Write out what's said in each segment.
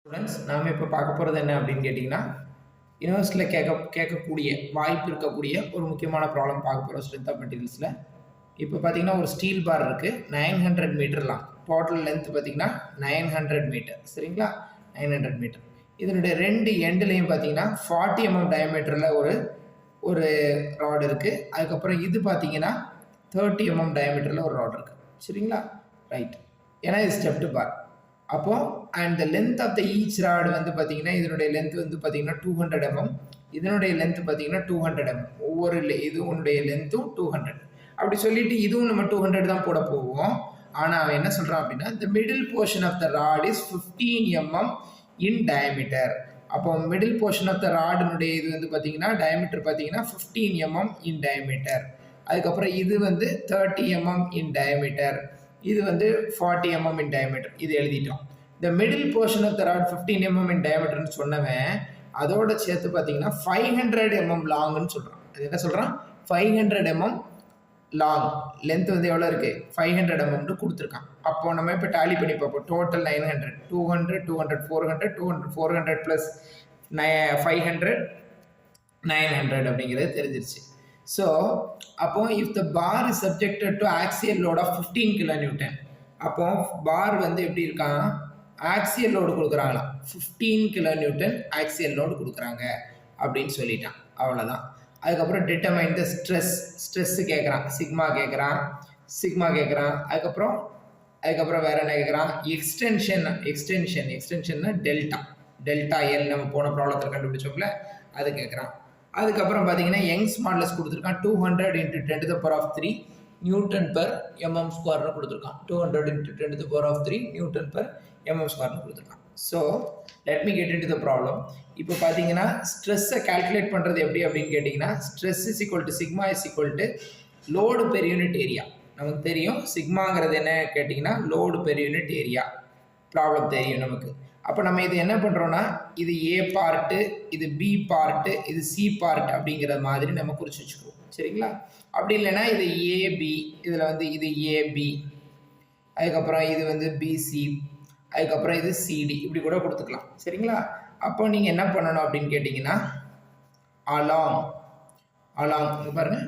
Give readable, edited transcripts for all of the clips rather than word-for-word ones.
Students நாம் இப்போ பார்க்க போகிறது என்ன அப்படின்னு கேட்டிங்கன்னா யூனிவர்ஸில் கேட்கக்கூடிய வாய்ப்பு இருக்கக்கூடிய ஒரு முக்கியமான ப்ராப்ளம் பார்க்க போகிறோம் ஸ்ட்ரென்த் ஆஃப் மெட்டீரியல்ஸில். இப்போ பார்த்தீங்கன்னா ஒரு ஸ்டீல் பார் இருக்குது 900 மீட்டர்லாம், டோட்டல் லென்த் பார்த்தீங்கன்னா 900 மீட்டர், சரிங்களா? 900 மீட்டர். இதனுடைய ரெண்டு எண்டுலேயும் பார்த்தீங்கன்னா 40 mm டயமீட்டரில் ஒரு ராட் இருக்குது. அதுக்கப்புறம் இது பார்த்தீங்கன்னா 30 mm டயமீட்டரில் ஒரு ராட் இருக்குது, சரிங்களா? ரைட், ஏன்னா இது ஸ்டெப்டு பார். அப்போது and the length of the each rod வந்து பார்த்தீங்கன்னா இதனுடைய லென்த் வந்து பார்த்தீங்கன்னா 200 mm, இதனுடைய லென்த் பார்த்தீங்கன்னா 200 mm. ஒவ்வொரு இதுனுடைய லென்த்தும் 200. அப்படி சொல்லிட்டு இதுவும் நம்ம 200 தான் போட போவோம். ஆனால் அவன் என்ன சொல்கிறான் அப்படின்னா the middle portion of the rod is 15 mm in diameter. அப்போ மிடில் போர்ஷன் ஆஃப் த ராடினுடைய இது வந்து பார்த்தீங்கன்னா டயமீட்டர் பார்த்தீங்கன்னா 15 mm in diameter. அதுக்கப்புறம் இது வந்து 30 mm in diameter, இது வந்து 40 mm in diameter. இது எழுதிட்டோம். the middle portion of the rod 15 mm in diameter ன்னு சொன்னவன் அதோட சேர்த்து பார்த்தீங்கன்னா 500 mm லாங்னு சொல்கிறான். அது என்ன சொல்கிறான்? 500 mm லாங் லென்த் வந்து எவ்வளோ இருக்குது? 500 mm கொடுத்துருக்கான். அப்போ நம்ம இப்போ டேலி பண்ணி பார்ப்போம். டோட்டல் 900, 200, 200, 400, 200, 400 ப்ளஸ் 500, 900 அப்படிங்கிறது தெரிஞ்சிருச்சு. ஸோ அப்போ if the bar is subjected to axial load of 15 kN, அப்போ பார் வந்து எப்படி இருக்கான்? ஆக்சியல் லோடு கொடுக்குறாங்களாம், 15 kN ஆக்சியல் லோடு கொடுக்குறாங்க அப்படின்னு சொல்லிட்டான். அவ்வளோதான். அதுக்கப்புறம் டிட்டர்மைன் த ஸ்ட்ரெஸ்ஸு கேட்குறான், சிக்மா கேட்குறான். அதுக்கப்புறம் வேறு என்ன கேட்குறான்? எக்ஸ்டென்ஷன்னா டெல்டா எல் நம்ம போன ப்ராப்ளத்தில் கண்டுபிடிச்சோம்ல, அது கேட்குறான். அதுக்கப்புறம் பார்த்தீங்கன்னா யங்ஸ் மாடுலஸ் கொடுத்துருக்கான் 200 × 10⁻³ Nm²ன்னு கொடுத்துருக்கான். 200 × 10⁻³ Nm²ன்னு கொடுத்துருக்கான். So let me get into the problem. இப்போ பார்த்தீங்கன்னா ஸ்ட்ரெஸ்ஸை கால்குலேட் பண்ணுறது எப்படி அப்படின்னு கேட்டிங்கன்னா stress is equal to sigma is equal to load per unit area. நமக்கு தெரியும் சிக்மாங்கிறது என்ன கேட்டிங்கன்னா load per unit area. Problem தெரியும் நமக்கு. அப்போ நம்ம இது என்ன பண்ணுறோன்னா இது ஏ பார்ட்டு, இது பி பார்ட்டு, இது சி பார்ட் அப்படிங்கிற மாதிரி நம்ம குறித்து வச்சுக்குவோம், சரிங்களா? அப்படி இல்லைன்னா இது ஏபி, இதில் வந்து இது ஏபி, அதுக்கப்புறம் இது வந்து பிசி, அதுக்கப்புறம் இது சிடி, இப்படி கூட கொடுத்துக்கலாம், சரிங்களா? அப்போ நீங்கள் என்ன பண்ணணும் அப்படின்னு கேட்டிங்கன்னா அலாங் பாருங்கள்,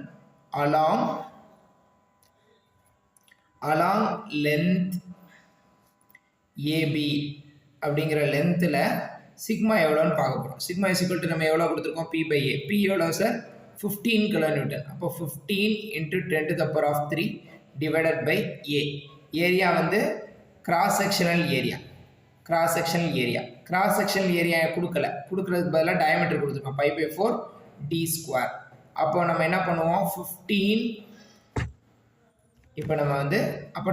அலாங் லென்த் ஏபி அப்படிங்கிற லென்த்தில் சிக்மா எவ்வளோன்னு பார்க்க போகிறோம். சிக்மா இஸ் ஈக்குவல் டு நம்ம எவ்வளோ கொடுத்துருக்கோம்? P/A. P எவ்வளோ சார்? 15 kN. அப்போ 15 × 10⁻³ டிவைடட் பை ஏ. ஏரியா வந்து கிராஸ் செக்ஷனல் ஏரியா கொடுக்கறதுக்கு பதிலாக டயமீட்டர் கொடுத்துருக்கோம், π/4 d². அப்போ நம்ம என்ன பண்ணுவோம்? 15 இப்போ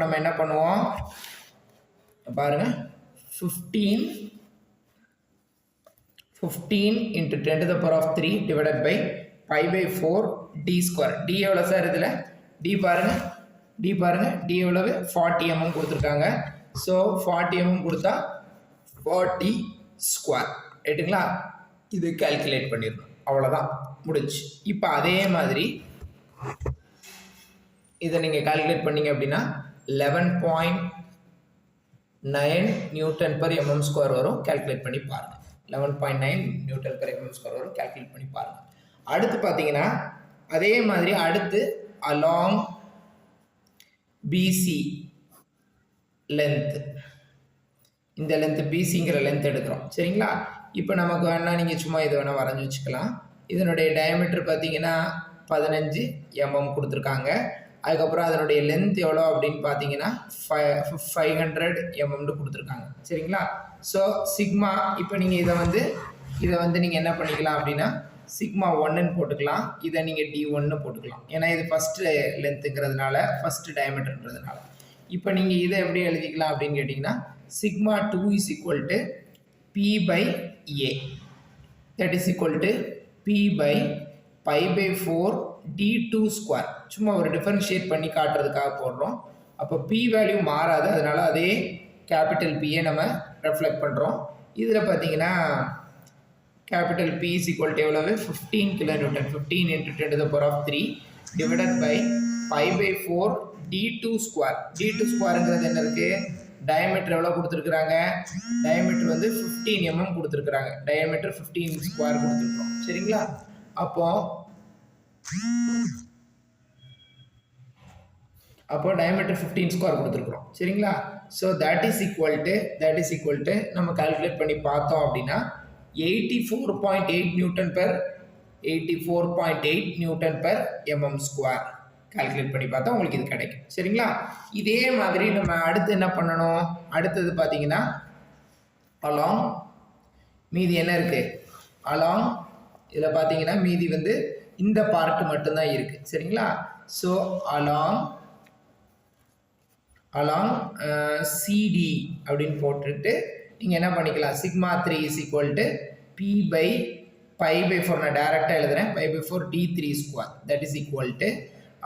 நம்ம என்ன பண்ணுவோம் பாருங்க, 15 × 10⁻³ டிவைடட் பை π/4 d². டி எவ்வளோ சார்? இதில் டி பாருங்க, டி எவ்வளவு? 40 mm கொடுத்துருக்காங்க. ஸோ 40 mm கொடுத்தா 40², ரைட்டுங்களா? இது கால்குலேட் பண்ணிடணும், அவ்வளோதான், முடிச்சு. இப்போ அதே மாதிரி இதை நீங்கள் கால்குலேட் பண்ணீங்க அப்படின்னா 11.9 Nm² வரும். கால்குலேட் பண்ணி பாருங்கள். 11.9 Nm² வரும். கால்குலேட் பண்ணி பாருங்கள். அடுத்து பார்த்தீங்கன்னா அதே மாதிரி அடுத்து அலாங் பிசி லென்த், இந்த லென்த்து பிசிங்கிற லென்த் எடுக்கிறோம், சரிங்களா? இப்போ நமக்கு வேணால் நீங்கள் சும்மா இதை வேணால் வரைஞ்சி வச்சுக்கலாம். இதனுடைய டயமீட்டர் பார்த்தீங்கன்னா 15 mm கொடுத்துருக்காங்க. அதுக்கப்புறம் அதனுடைய லென்த் எவ்வளோ அப்படின்னு பார்த்தீங்கன்னா 500 mm கொடுத்துருக்காங்க, சரிங்களா? ஸோ சிக்மா, இப்போ நீங்கள் இதை வந்து நீங்கள் என்ன பண்ணிக்கலாம் அப்படின்னா சிக்மா 1ன்னு போட்டுக்கலாம். இதை நீங்கள் D1ன்னு போட்டுக்கலாம், ஏன்னா இது ஃபஸ்ட்டு லென்த்துங்கிறதுனால, ஃபஸ்ட்டு டயமீட்டர்ன்றதுனால. இப்போ நீங்கள் இதை எப்படி எழுதிக்கலாம் அப்படின்னு கேட்டிங்கன்னா sigma 2 is equal to P/A, that is equal to P/π/4 d². சும்மா ஒரு டிஃபரன்ஷியேட் பண்ணி காட்டுறதுக்காக போடுறோம். அப்போ P வேல்யூ மாறாது, அதனால அதே கேபிட்டல் P நம்ம ரெஃப்ளெக்ட் பண்ணுறோம். இதில் பார்த்தீங்கன்னா capital P is equal to எவ்வளவு? 15 kN, 15 × 10⁻³ டிவைடட் பை π/4 d². d²ங்கிறது என்ன இருக்குது? டயமீட்டர் எவ்வளோ கொடுத்துருக்குறாங்க, டயமீட்டர் வந்து 15 mm கொடுத்துருக்குறாங்க. டயமீட்டர் 15 ஸ்கொயர் கொடுத்துருக்கோம். சரிங்களா? அப்போ டயமீட்டர் 15 ஸ்கொயர் கொடுத்துருக்குறோம். சரிங்களா? So that is equal to நம்ம கால்குலேட் பண்ணி பார்த்தோம் அப்படின்னா 84.8 Newton per mm square calculate பண்ணி பார்த்தா உங்களுக்கு இது கிடைக்கும். சரிங்களா? இதே மாதிரி நம்ம அடுத்து என்ன பண்ணணும், அடுத்தது பார்த்தீங்கன்னா அலாங் மீதி என்ன இருக்குது, அலாங் இதில் பார்த்தீங்கன்னா மீதி வந்து இந்த பார்ட் மட்டும்தான் இருக்குது. சரிங்களா? ஸோ அலாங் CD அப்படின்னு போட்டுட்டு நீங்கள் என்ன பண்ணிக்கலாம், sigma 3 is equal to P/4 நான் டேரெக்டாக எழுதுகிறேன், π/4 D3 square that is equal to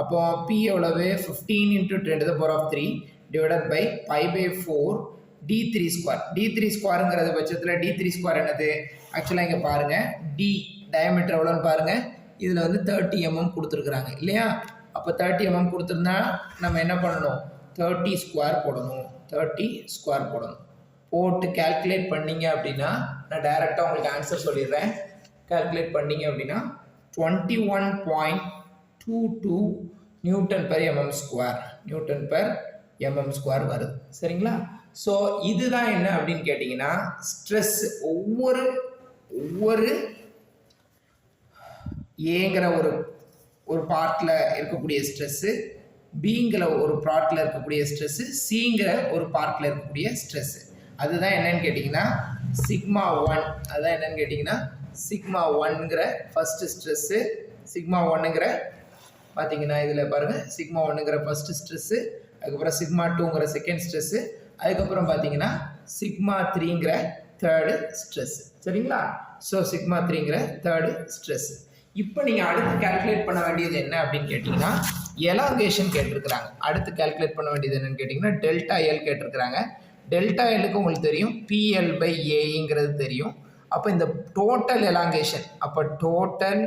அப்போ P எவ்வளவு 15 × 10⁻³ divided by π/4 D3 square. D3 ஸ்கொயருங்கிறது பட்சத்தில் D3 ஸ்கொயர் என்னது, ஆக்சுவலாக இங்கே பாருங்கள் D டயமீட்டர் எவ்வளோன்னு பாருங்கள், இதில் வந்து 30 mm கொடுத்துருக்குறாங்க இல்லையா? அப்போ 30 mm கொடுத்துருந்தா நம்ம என்ன பண்ணணும், 30 ஸ்கொயர் போடணும். போட்டு கால்குலேட் பண்ணிங்க அப்படின்னா நான் டைரெக்டாக உங்களுக்கு ஆன்சர் சொல்லிடுறேன். கால்குலேட் பண்ணிங்க அப்படின்னா 21.22 நியூட்டன் பெர் mm ஸ்கொயர் வருது. சரிங்களா? ஸோ இதுதான் என்ன அப்படின்னு கேட்டிங்கன்னா ஸ்ட்ரெஸ் ஒவ்வொரு ஏங்கிற ஒரு பார்ட்டில் இருக்கக்கூடிய ஸ்ட்ரெஸ்ஸு, பிங்கிற ஒரு பார்ட்டில் இருக்கக்கூடிய ஸ்ட்ரெஸ்ஸு, சிங்கிற ஒரு பார்ட்டில் இருக்கக்கூடிய ஸ்ட்ரெஸ்ஸு, அதுதான் என்னன்னு கேட்டிங்கன்னா சிக்மா 1. அதுதான் என்னன்னு கேட்டிங்கன்னா சிக்மா 1ங்கிற ஃபஸ்ட்டு ஸ்ட்ரெஸ்ஸு, சிக்மா 1ங்கிற பார்த்தீங்கன்னா இதில் பாருங்கள் சிக்மா 1ங்கிற ஃபஸ்ட்டு ஸ்ட்ரெஸ்ஸு, அதுக்கப்புறம் சிக்மா 2ங்கிற செகண்ட் ஸ்ட்ரெஸ்ஸு, அதுக்கப்புறம் பார்த்தீங்கன்னா சிக்மா 3ங்கிற தேர்டு ஸ்ட்ரெஸ்ஸு. சரிங்களா? ஸோ சிக்மா 3ங்கிற தேர்டு ஸ்ட்ரெஸ்ஸு. இப்போ நீங்கள் அடுத்து கால்குலேட் பண்ண வேண்டியது என்ன அப்படின்னு கேட்டிங்கன்னா எலாங்கேஷன் கேட்டிருக்கிறாங்க. அடுத்து கால்குலேட் பண்ண வேண்டியது என்னன்னு கேட்டிங்கன்னா டெல்டா எல் கேட்டிருக்கிறாங்க. டெல்டா எல்லுக்கு உங்களுக்கு தெரியும் PL/Aங்கிறது தெரியும். அப்போ இந்த டோட்டல் எலாங்கேஷன், அப்போ டோட்டல்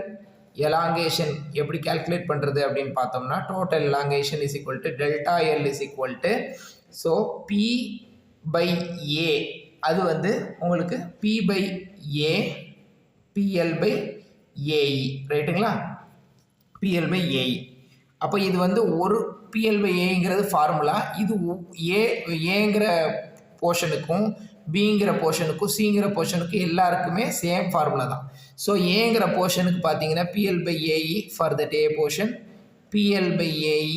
எலாங்கேஷன் எப்படி கால்குலேட் பண்ணுறது அப்படின்னு பார்த்தோம்னா total elongation is equal to delta L is equal to so P/A அது வந்து உங்களுக்கு P/A PL/AE ரைட்டுங்களா? PL/AE. அப்போ இது வந்து ஒரு PL/Aங்கிறது ஃபார்முலா. இது ஏங்கிற போர்ஷனுக்கும் பிங்கிற போர்ஷனுக்கும் சிங்கிற போர்ஷனுக்கும் எல்லாருக்குமே சேம் ஃபார்முலா தான். ஸோ ஏங்கிற போர்ஷனுக்கு பார்த்தீங்கன்னா PL/AE for that A portion, PL/AE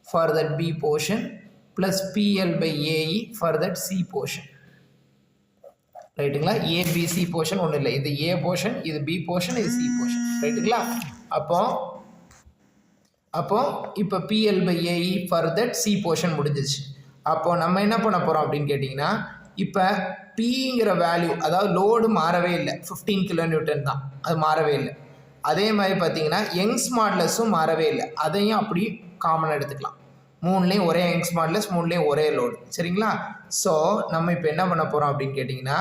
for that B portion plus PL/AE for that C portion. ரைட்டுங்களா? ஏபிசி போர்ஷன் ஒன்றும் இல்லை, இது ஏ போர்ஷன், இது பி போர்ஷன், இது சி போர்ஷன். ரைட்டுங்களா? அப்போ இப்போ PL/AE for that C portion முடிஞ்சிச்சு. அப்போ நம்ம என்ன பண்ண போகிறோம் அப்படின்னு கேட்டிங்கன்னா இப்போ Pங்கிற வேல்யூ, அதாவது லோடு மாறவே இல்லை, 15 kN தான், அது மாறவே இல்லை. அதே மாதிரி பார்த்தீங்கன்னா யங்ஸ் மாடுலஸும் மாறவே இல்லை, அதையும் அப்படி காமனாக எடுத்துக்கலாம். மூணுலேயும் ஒரே யங்ஸ் மாடுலஸ், மூணுலேயும் ஒரே லோடு. சரிங்களா? ஸோ நம்ம இப்போ என்ன பண்ண போகிறோம் அப்படின்னு கேட்டிங்கன்னா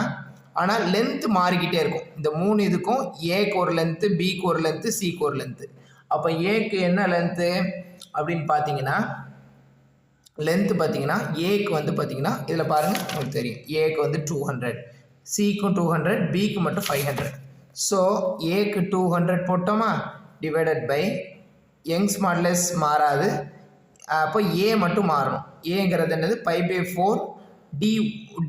ஆனால் லென்த்து மாறிக்கிட்டே இருக்கும். இந்த மூணு இதுக்கும் ஏக்கு ஒரு லென்த்து, பிக்கு ஒரு லென்த்து, சிக்கு ஒரு லென்த்து. அப்போ ஏக்கு என்ன லென்த்து அப்படின்னு பார்த்தீங்கன்னா லென்த்து பார்த்தீங்கன்னா ஏக்கு வந்து பார்த்தீங்கன்னா இதில் பாருங்கள் உங்களுக்கு தெரியும், ஏக்கு வந்து 200, சிக்கும் 200, பிக்கு மட்டும் 500. ஸோ ஏக்கு 200 போட்டோமா டிவைடட் பை யங்ஸ் மாடுலஸ் மாறாது, அப்போ ஏ மட்டும் மாறணும். ஏங்கிறது என்னது π/4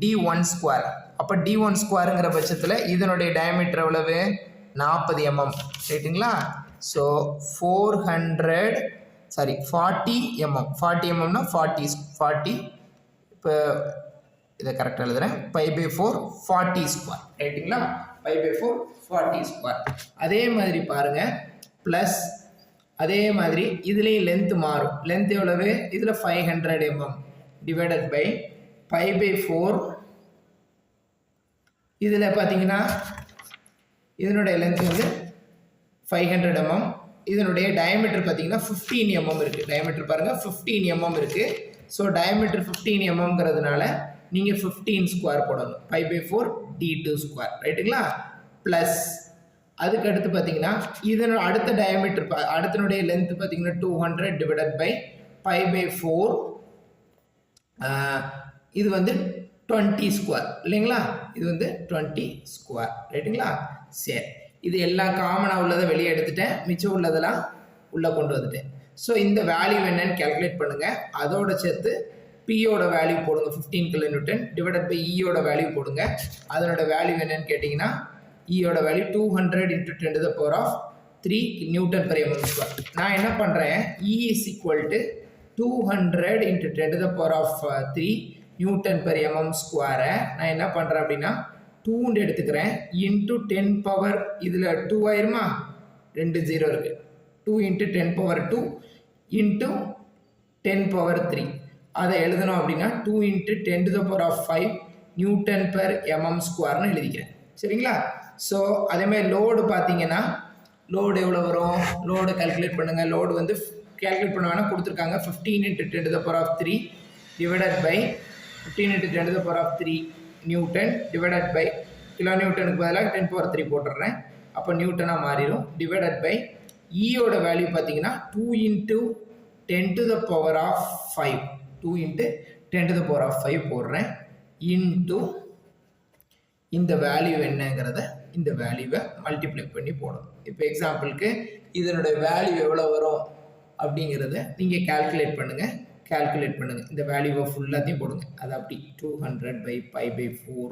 D1 ஸ்கொயர். அப்போ D1 ஸ்கொயருங்கிற பட்சத்தில் இதனுடைய டயமீட்டர் எவ்வளவு 40 mm. ரைட்டுங்களா? So 40 mm. 40 mmனா 40 இப்போ இதை கரெக்டாக எழுதுகிறேன், π/4 40 ஸ்கொயர். ரைட்டுங்களா? π/4 40 ஸ்கொயர். அதே மாதிரி பாருங்கள் ப்ளஸ் அதே மாதிரி இதுலேயும் லென்த்து மாறும். லென்த் எவ்வளவு, இதில் 500 mm டிவைடட் பை π/4, இதில் பார்த்தீங்கன்னா இதனுடைய லென்த் வந்து 500 mm, இதனுடைய டயமீட்டர் பார்த்தீங்கன்னா 15 mm இருக்குது. டயமீட்டர் பாருங்கள் 15 mm இருக்குது. ஸோ டயமீட்டர் 15 mmங்கிறதுனால நீங்கள் 15 ஸ்கொயர் போடணும், π/4 D2 ஸ்கொயர். ரைட்டுங்களா? ப்ளஸ் அதுக்கு அடுத்து பார்த்தீங்கன்னா இதனோட அடுத்த டயமீட்டர் அடுத்தனுடைய லென்த் பார்த்தீங்கன்னா 200 டிவைடட் பை π/4 இது வந்து 20 ஸ்கொயர் இல்லைங்களா? இது வந்து 20 ஸ்கொயர் ரைட்டுங்களா? சரி, இது எல்லாம் காமனாக உள்ளதை வெளியே எடுத்துட்டேன், மிச்சம் உள்ளதெல்லாம் உள்ளே கொண்டு வந்துட்டேன். ஸோ இந்த வேல்யூ என்னன்னு கேல்குலேட் பண்ணுங்கள். அதோட சேர்த்து பியோட வேல்யூ போடுங்க 15 கிலோநியூட்டன் டிவைடட் பை இயோட வேல்யூ போடுங்க. அதனோட வேல்யூ என்னன்னு கேட்டிங்கன்னா இயோட value 200 × 10⁻³ newton per mm square. நான் என்ன பண்ணுறேன், E is equal to 200 × 10⁻³ newton per mm ஸ்கொயரை நான் என்ன பண்ணுறேன் அப்படின்னா 2 எடுத்துக்கிறேன், இன்ட்டு 10 பவர் இதில் 2 ஆயிருமா, 2 0 இருக்குது, 2 × 10⁻² இன்ட்டு 10⁻³ அதை எழுதணும் அப்படின்னா 2 × 10⁵ நியூட்டன் பெர் mm ஸ்கொயர்னு எழுதிக்கிறேன். சரிங்களா? ஸோ அதேமாதிரி லோடு பார்த்தீங்கன்னா லோடு எவ்வளோ வரும், லோடு கால்குலேட் பண்ணுங்கள். லோடு வந்து கால்குலேட் பண்ண வேணால் கொடுத்துருக்காங்க 15 × 10⁻³ divided by 15 × 10⁻³ newton divided by kilo நியூட்டனுக்கு பதிலாக 10⁻³ போட்டுடுறேன், அப்போ நியூட்டனாக மாறிடும். டிவைடட் பை இயோட வேல்யூ பார்த்தீங்கன்னா 2 × 10⁵ 2 × 10⁵ போடுறேன், இன்ட்டு இந்த வேல்யூ என்னங்கிறத இந்த வேல்யூவை மல்டிப்ளை பண்ணி போடணும். இப்போ எக்ஸாம்பிளுக்கு இதனுடைய வேல்யூ எவ்வளோ வரும் அப்படிங்கிறத நீங்கள் கால்குலேட் பண்ணுங்கள். இந்த வேல்யூவை ஃபுல்லாத்தையும் போடுங்க. அது அப்படி 200/π/4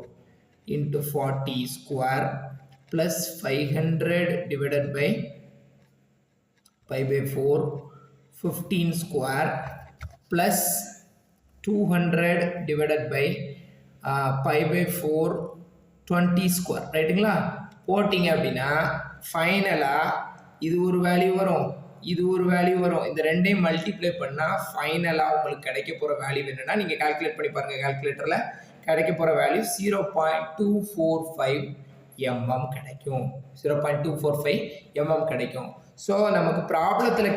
into 40 square plus 500 divided by π/4 15 square plus 200 divided by π/4 20 square ரைட்டுங்களா? போட்டிங்க அப்படின்னா ஃபைனலாக இது ஒரு வேல்யூ வரும், இது ஒரு வேல்யூ வரும். இந்த ரெண்டையும் மல்டிப்ளை பண்ணால் ஃபைனலாக உங்களுக்கு கிடைக்க போகிற வேல்யூ என்னென்னா, நீங்கள் கால்குலேட் பண்ணி பாருங்கள். கால்குலேட்டரில் கிடைக்க போகிற வேல்யூ 0.245 mm கிடைக்கும். 0.245 mm கிடைக்கும். ஸோ நமக்கு ப்ராப்ளத்தில்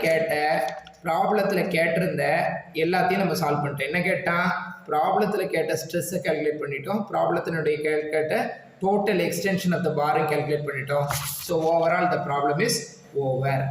கேட்டிருந்த எல்லாத்தையும் நம்ம சால்வ் பண்ணிட்டோம். என்ன கேட்டால், ப்ராப்ளத்தில் கேட்ட ஸ்ட்ரெஸ்ஸை கால்குலேட் பண்ணிட்டோம், ப்ராப்ளத்தினுடைய கேட்ட டோட்டல் எக்ஸ்டென்ஷன் ஆஃப் த பாரையும் கால்குலேட் பண்ணிட்டோம். So overall the problem is over.